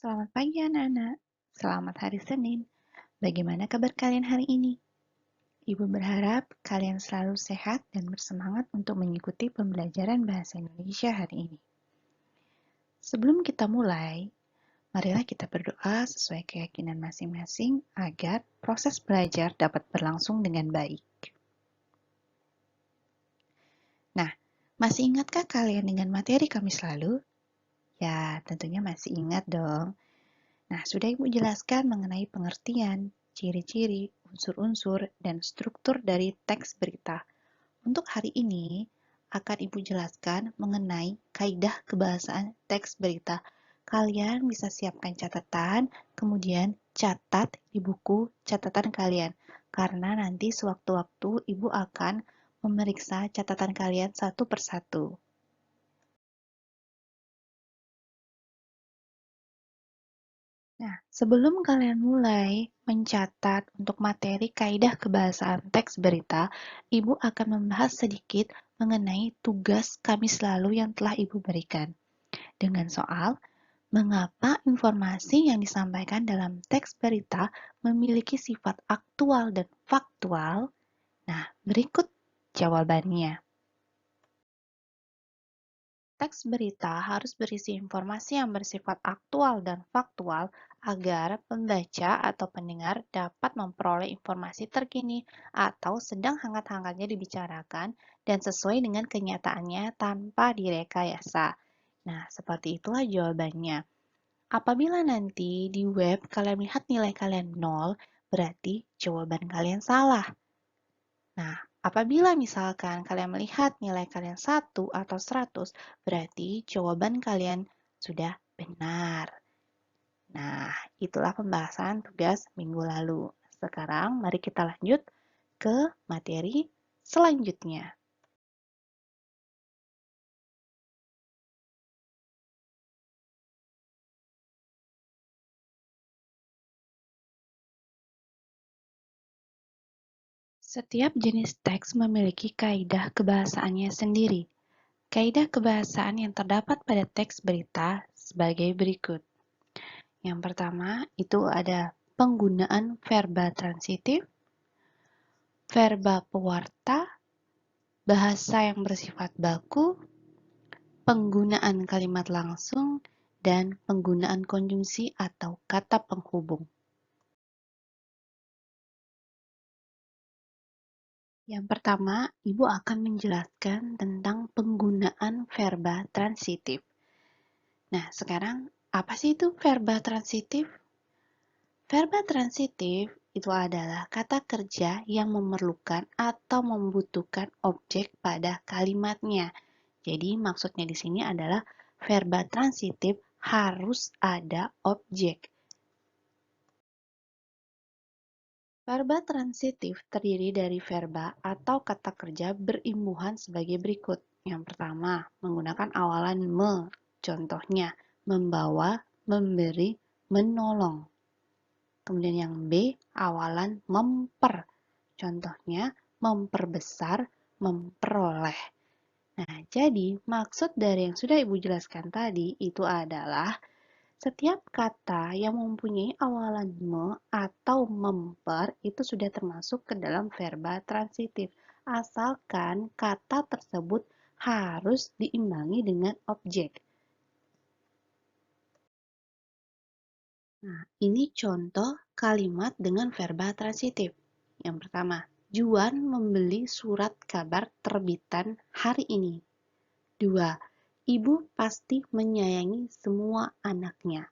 Selamat pagi anak-anak. Selamat hari Senin. Bagaimana kabar kalian hari ini? Ibu berharap kalian selalu sehat dan bersemangat untuk mengikuti pembelajaran bahasa Indonesia hari ini. Sebelum kita mulai, marilah kita berdoa sesuai keyakinan masing-masing agar proses belajar dapat berlangsung dengan baik. Nah, masih ingatkah kalian dengan materi Kamis lalu? Ya, tentunya masih ingat dong. Nah, sudah Ibu jelaskan mengenai pengertian, ciri-ciri, unsur-unsur, dan struktur dari teks berita. Untuk hari ini, akan Ibu jelaskan mengenai kaidah kebahasaan teks berita. Kalian bisa siapkan catatan, kemudian catat di buku catatan kalian. Karena nanti sewaktu-waktu Ibu akan memeriksa catatan kalian satu persatu. Nah, sebelum kalian mulai mencatat untuk materi kaidah kebahasaan teks berita, Ibu akan membahas sedikit mengenai tugas Kamis lalu yang telah Ibu berikan. Dengan soal, mengapa informasi yang disampaikan dalam teks berita memiliki sifat aktual dan faktual? Nah, berikut jawabannya. Teks berita harus berisi informasi yang bersifat aktual dan faktual agar pembaca atau pendengar dapat memperoleh informasi terkini atau sedang hangat-hangatnya dibicarakan dan sesuai dengan kenyataannya tanpa direkayasa. Nah, seperti itulah jawabannya. Apabila nanti di web kalian lihat nilai kalian 0, berarti jawaban kalian salah. Nah, apabila misalkan kalian melihat nilai kalian 1 atau 100, berarti jawaban kalian sudah benar. Nah, itulah pembahasan tugas minggu lalu. Sekarang mari kita lanjut ke materi selanjutnya. Setiap jenis teks memiliki kaidah kebahasaannya sendiri. Kaidah kebahasaan yang terdapat pada teks berita sebagai berikut. Yang pertama, itu ada penggunaan verba transitif, verba pewarta, bahasa yang bersifat baku, penggunaan kalimat langsung, dan penggunaan konjungsi atau kata penghubung. Yang pertama, Ibu akan menjelaskan tentang penggunaan verba transitif. Nah, sekarang apa sih itu verba transitif? Verba transitif itu adalah kata kerja yang memerlukan atau membutuhkan objek pada kalimatnya. Jadi maksudnya di sini adalah verba transitif harus ada objek. Verba transitif terdiri dari verba atau kata kerja berimbuhan sebagai berikut. Yang pertama, menggunakan awalan me. Contohnya, membawa, memberi, menolong. Kemudian yang B, awalan memper. Contohnya, memperbesar, memperoleh. Nah, jadi maksud dari yang sudah Ibu jelaskan tadi itu adalah setiap kata yang mempunyai awalan me atau memper itu sudah termasuk ke dalam verba transitif. Asalkan kata tersebut harus diimbangi dengan objek. Nah, ini contoh kalimat dengan verba transitif. Yang pertama, Juan membeli surat kabar terbitan hari ini. 2. Ibu pasti menyayangi semua anaknya.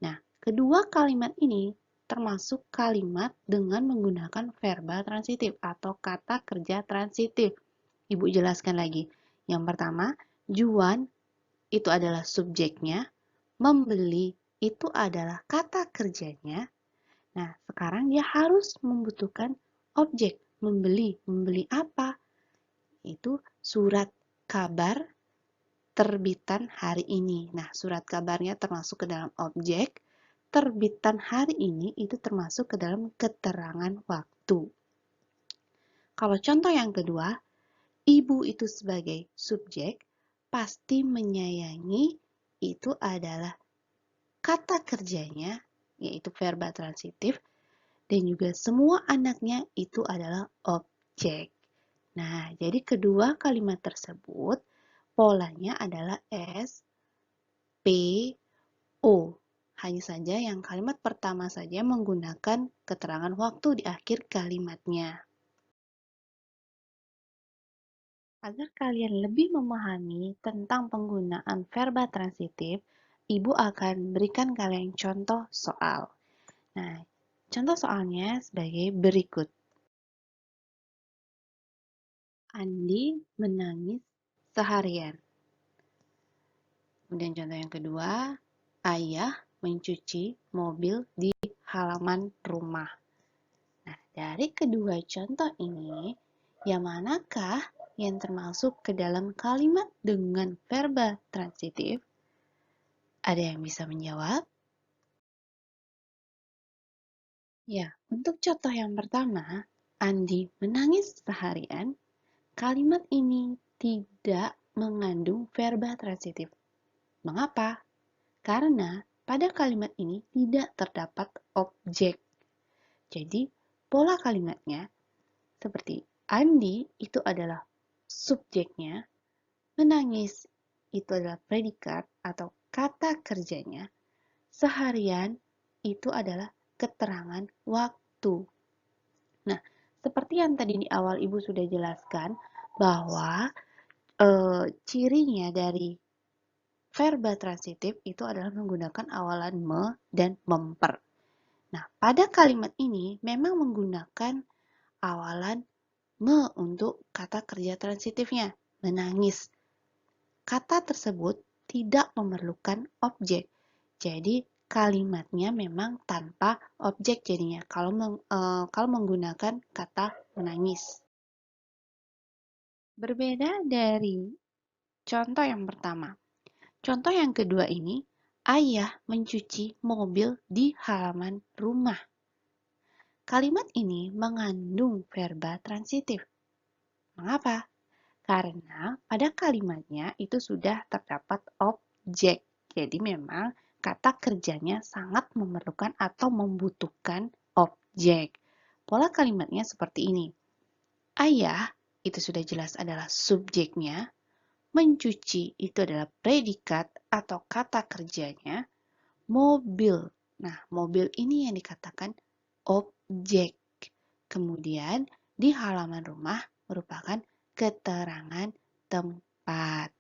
Nah, kedua kalimat ini termasuk kalimat dengan menggunakan verba transitif atau kata kerja transitif. Ibu jelaskan lagi. Yang pertama, Juan itu adalah subjeknya, membeli itu adalah kata kerjanya. Nah, sekarang dia harus membutuhkan objek membeli. Membeli apa? Itu surat kabar terbitan hari ini. Nah, surat kabarnya termasuk ke dalam objek. Terbitan hari ini itu termasuk ke dalam keterangan waktu. Kalau contoh yang kedua, ibu itu sebagai subjek, pasti menyayangi itu adalah kata kerjanya, yaitu verba transitif, dan juga semua anaknya itu adalah objek. Nah, jadi kedua kalimat tersebut polanya adalah S, P, O. Hanya saja yang kalimat pertama saja menggunakan keterangan waktu di akhir kalimatnya. Agar kalian lebih memahami tentang penggunaan verba transitif, Ibu akan berikan kalian contoh soal. Nah, contoh soalnya sebagai berikut. Andi menangis seharian. Kemudian contoh yang kedua, ayah mencuci mobil di halaman rumah. Nah, dari kedua contoh ini, yang manakah yang termasuk ke dalam kalimat dengan verba transitif? Ada yang bisa menjawab? Ya, untuk contoh yang pertama, Andi menangis seharian. Kalimat ini tidak mengandung verba transitif. Mengapa? Karena pada kalimat ini tidak terdapat objek. Jadi, pola kalimatnya seperti Andi itu adalah subjeknya, menangis itu adalah predikat atau kata kerjanya, seharian itu adalah keterangan waktu. Nah, seperti yang tadi di awal Ibu sudah jelaskan bahwa cirinya dari verba transitif itu adalah menggunakan awalan me dan memper. Nah, pada kalimat ini memang menggunakan awalan me untuk kata kerja transitifnya, menangis. Kata tersebut tidak memerlukan objek. Jadi kalimatnya memang tanpa objek jadinya kalau menggunakan kata menangis. Berbeda dari contoh yang pertama. Contoh yang kedua ini, ayah mencuci mobil di halaman rumah. Kalimat ini mengandung verba transitif. Mengapa? Karena pada kalimatnya itu sudah terdapat objek. Jadi memang kata kerjanya sangat memerlukan atau membutuhkan objek. Pola kalimatnya seperti ini. Ayah itu sudah jelas adalah subjeknya. Mencuci itu adalah predikat atau kata kerjanya. Mobil. Nah, mobil ini yang dikatakan objek. Kemudian di halaman rumah merupakan keterangan tempat.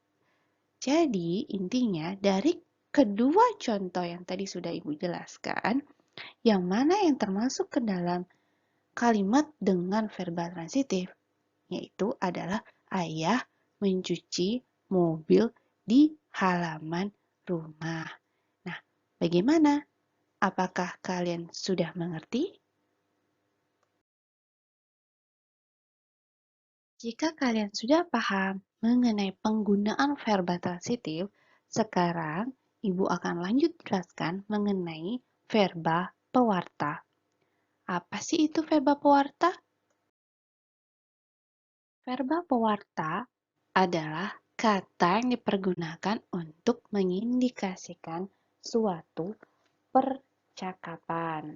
Jadi intinya dari kedua contoh yang tadi sudah Ibu jelaskan, yang mana yang termasuk ke dalam kalimat dengan verba transitif, yaitu adalah ayah mencuci mobil di halaman rumah. Nah, bagaimana? Apakah kalian sudah mengerti? Jika kalian sudah paham mengenai penggunaan verba transitif, sekarang Ibu akan lanjut jelaskan mengenai verba pewarta. Apa sih itu verba pewarta? Verba pewarta adalah kata yang dipergunakan untuk mengindikasikan suatu percakapan.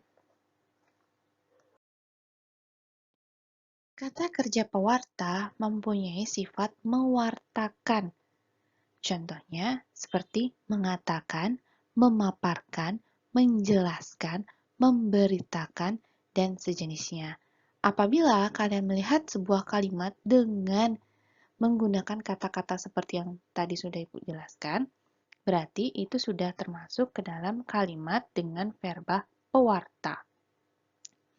Kata kerja pewarta mempunyai sifat mewartakan. Contohnya seperti mengatakan, memaparkan, menjelaskan, memberitakan, dan sejenisnya. Apabila kalian melihat sebuah kalimat dengan menggunakan kata-kata seperti yang tadi sudah Ibu jelaskan, berarti itu sudah termasuk ke dalam kalimat dengan verba pewarta.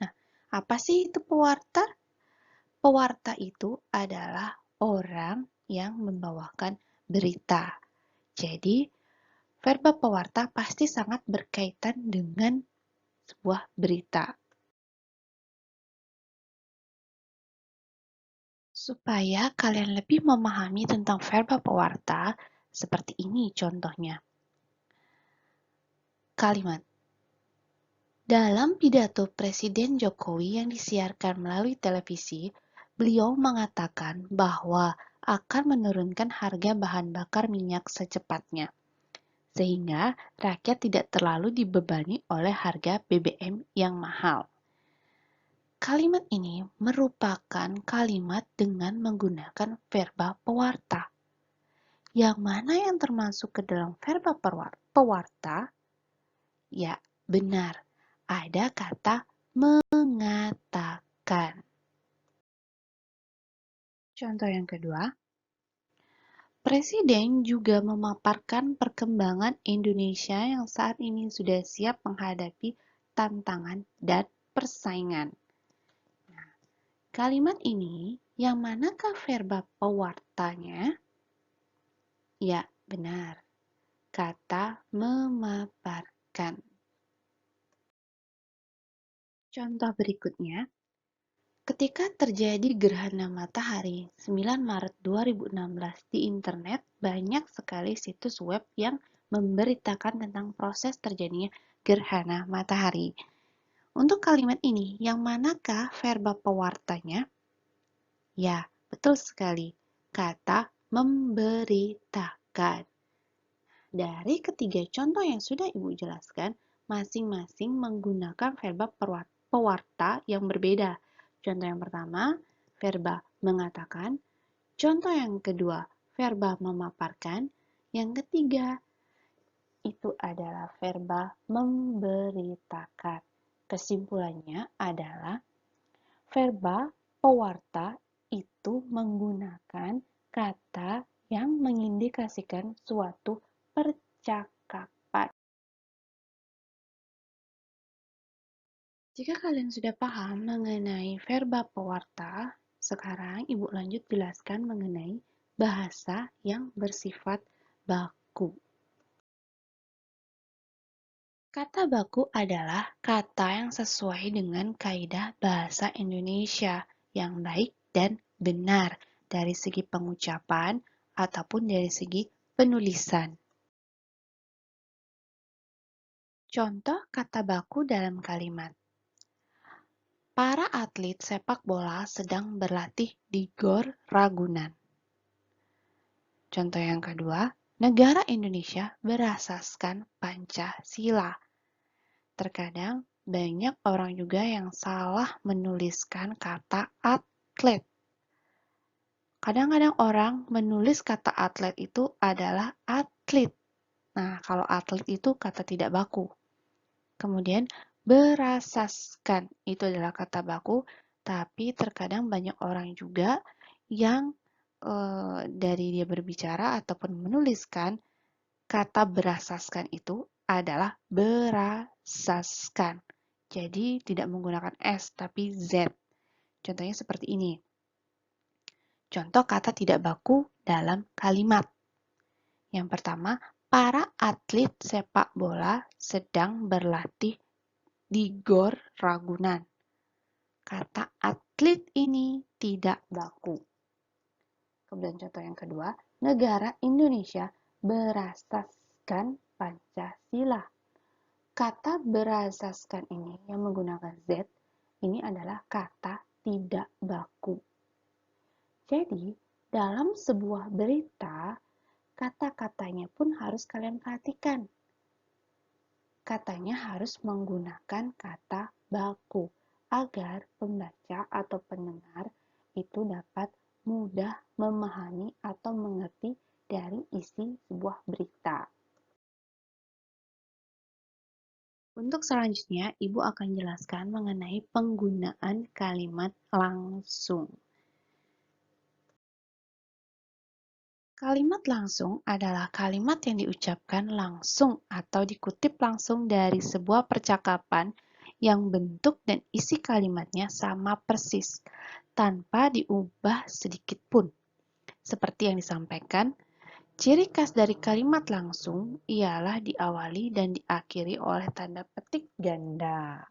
Nah, apa sih itu pewarta? Pewarta itu adalah orang yang membawakan berita. Jadi, verba pewarta pasti sangat berkaitan dengan sebuah berita. Supaya kalian lebih memahami tentang verba pewarta, seperti ini contohnya. Kalimat. Dalam pidato Presiden Jokowi yang disiarkan melalui televisi, beliau mengatakan bahwa akan menurunkan harga bahan bakar minyak secepatnya. sehingga rakyat tidak terlalu dibebani oleh harga BBM yang mahal. Kalimat ini merupakan kalimat dengan menggunakan verba pewarta. Yang mana yang termasuk ke dalam verba pewarta? Ya, benar. Ada kata mengatakan. Contoh yang kedua, Presiden juga memaparkan perkembangan Indonesia yang saat ini sudah siap menghadapi tantangan dan persaingan. Nah, kalimat ini yang manakah verba pewartanya? Ya, benar. Kata memaparkan. Contoh berikutnya, ketika terjadi gerhana matahari 9 Maret 2016 di internet, banyak sekali situs web yang memberitakan tentang proses terjadinya gerhana matahari. Untuk kalimat ini, yang manakah verba pewartanya? Ya, betul sekali. Kata memberitakan. Dari ketiga contoh yang sudah Ibu jelaskan, masing-masing menggunakan verba pewarta yang berbeda. Contoh yang pertama, verba mengatakan. Contoh yang kedua, verba memaparkan. Yang ketiga, itu adalah verba memberitakan. Kesimpulannya adalah verba pewarta itu menggunakan kata yang mengindikasikan suatu percakapan. Jika kalian sudah paham mengenai verba pewarta, sekarang Ibu lanjut jelaskan mengenai bahasa yang bersifat baku. Kata baku adalah kata yang sesuai dengan kaidah bahasa Indonesia yang baik dan benar dari segi pengucapan ataupun dari segi penulisan. Contoh kata baku dalam kalimat. Para atlet sepak bola sedang berlatih di Gor Ragunan. Contoh yang kedua, negara Indonesia berasaskan Pancasila. Terkadang banyak orang juga yang salah menuliskan kata atlet. Kadang-kadang orang menulis kata atlet itu adalah atlet. Nah, kalau atlet itu kata tidak baku. Kemudian berasaskan itu adalah kata baku, tapi terkadang banyak orang juga yang dari dia berbicara ataupun menuliskan kata berasaskan itu adalah berasaskan. Jadi tidak menggunakan S tapi Z. Contohnya seperti ini. Contoh kata tidak baku dalam kalimat. Yang pertama, para atlet sepak bola sedang berlatih di Gor Ragunan. Kata atlet ini tidak baku. Kemudian contoh yang kedua, negara Indonesia berasaskan Pancasila. Kata berasaskan ini yang menggunakan Z, ini adalah kata tidak baku. Jadi, dalam sebuah berita, kata-katanya pun harus kalian perhatikan. Katanya harus menggunakan kata baku agar pembaca atau pendengar itu dapat mudah memahami atau mengerti dari isi sebuah berita. Untuk selanjutnya, Ibu akan jelaskan mengenai penggunaan kalimat langsung. Kalimat langsung adalah kalimat yang diucapkan langsung atau dikutip langsung dari sebuah percakapan yang bentuk dan isi kalimatnya sama persis, tanpa diubah sedikit pun. Seperti yang disampaikan, ciri khas dari kalimat langsung ialah diawali dan diakhiri oleh tanda petik ganda.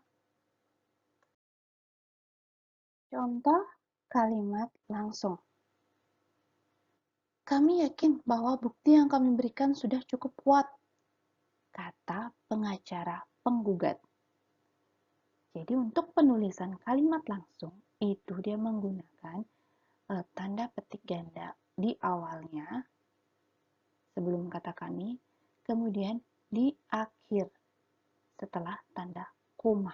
Contoh kalimat langsung. Kami yakin bahwa bukti yang kami berikan sudah cukup kuat, kata pengacara penggugat. Jadi untuk penulisan kalimat langsung, itu dia menggunakan tanda petik ganda di awalnya, sebelum kata kami, kemudian di akhir setelah tanda koma.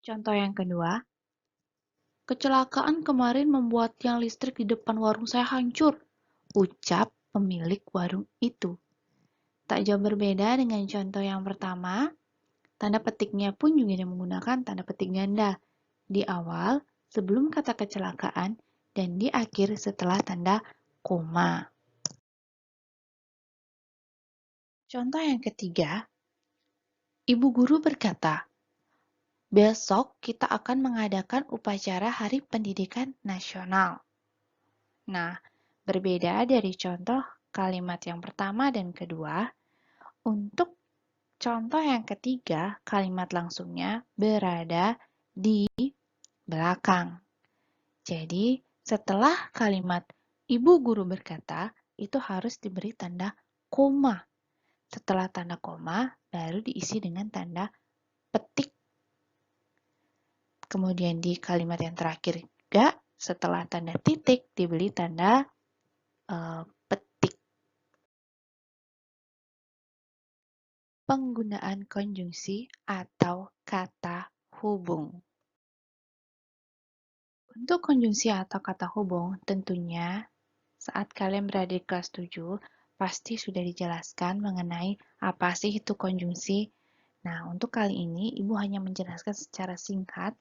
Contoh yang kedua, kecelakaan kemarin membuat tiang listrik di depan warung saya hancur, ucap pemilik warung itu. Tak jauh berbeda dengan contoh yang pertama, tanda petiknya pun juga menggunakan tanda petik ganda di awal sebelum kata kecelakaan dan di akhir setelah tanda koma. Contoh yang ketiga, ibu guru berkata, besok kita akan mengadakan upacara Hari Pendidikan Nasional. Nah, berbeda dari contoh kalimat yang pertama dan kedua, untuk contoh yang ketiga, kalimat langsungnya berada di belakang. Jadi, setelah kalimat ibu guru berkata, itu harus diberi tanda koma. Setelah tanda koma, baru diisi dengan tanda petik. Kemudian di kalimat yang terakhir juga, setelah tanda titik, diberi tanda petik. Penggunaan konjungsi atau kata hubung. Untuk konjungsi atau kata hubung, tentunya saat kalian berada di kelas 7, pasti sudah dijelaskan mengenai apa sih itu konjungsi. Nah, untuk kali ini, Ibu hanya menjelaskan secara singkat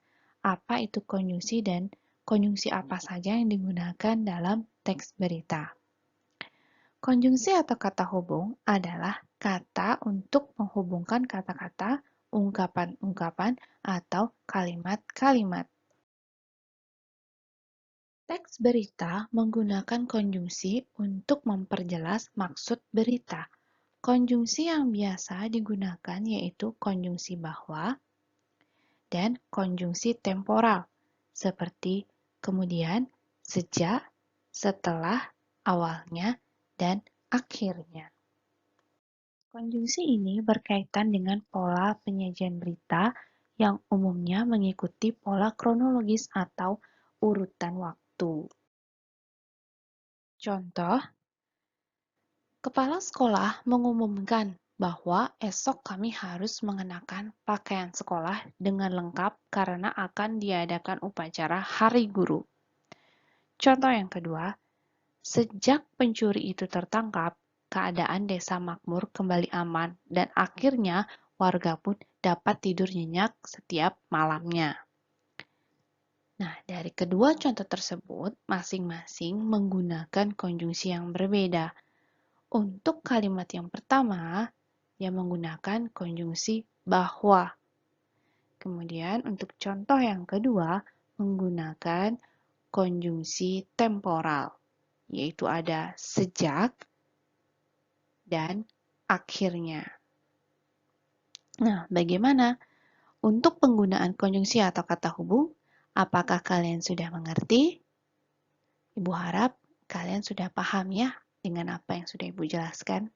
apa itu konjungsi dan konjungsi apa saja yang digunakan dalam teks berita. Konjungsi atau kata hubung adalah kata untuk menghubungkan kata-kata, ungkapan-ungkapan, atau kalimat-kalimat. Teks berita menggunakan konjungsi untuk memperjelas maksud berita. Konjungsi yang biasa digunakan yaitu konjungsi bahwa dan konjungsi temporal, seperti kemudian, sejak, setelah, awalnya, dan akhirnya. Konjungsi ini berkaitan dengan pola penyajian berita yang umumnya mengikuti pola kronologis atau urutan waktu. Contoh, kepala sekolah mengumumkan bahwa esok kami harus mengenakan pakaian sekolah dengan lengkap karena akan diadakan upacara Hari Guru. Contoh yang kedua, sejak pencuri itu tertangkap, keadaan desa makmur kembali aman dan akhirnya warga pun dapat tidur nyenyak setiap malamnya. Nah, dari kedua contoh tersebut, masing-masing menggunakan konjungsi yang berbeda. Untuk kalimat yang pertama, dia menggunakan konjungsi bahwa. Kemudian untuk contoh yang kedua, menggunakan konjungsi temporal, yaitu ada sejak dan akhirnya. Nah, bagaimana untuk penggunaan konjungsi atau kata hubung? Apakah kalian sudah mengerti? Ibu harap kalian sudah paham ya dengan apa yang sudah Ibu jelaskan.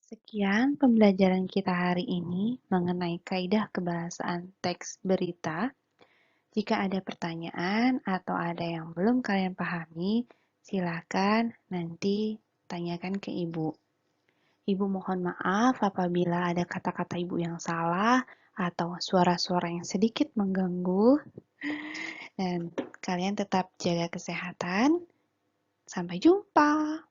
Sekian pembelajaran kita hari ini mengenai kaidah kebahasaan teks berita. Jika ada pertanyaan atau ada yang belum kalian pahami, silakan nanti tanyakan ke Ibu. Ibu mohon maaf apabila ada kata-kata Ibu yang salah atau suara-suara yang sedikit mengganggu. Dan kalian tetap jaga kesehatan. Sampai jumpa.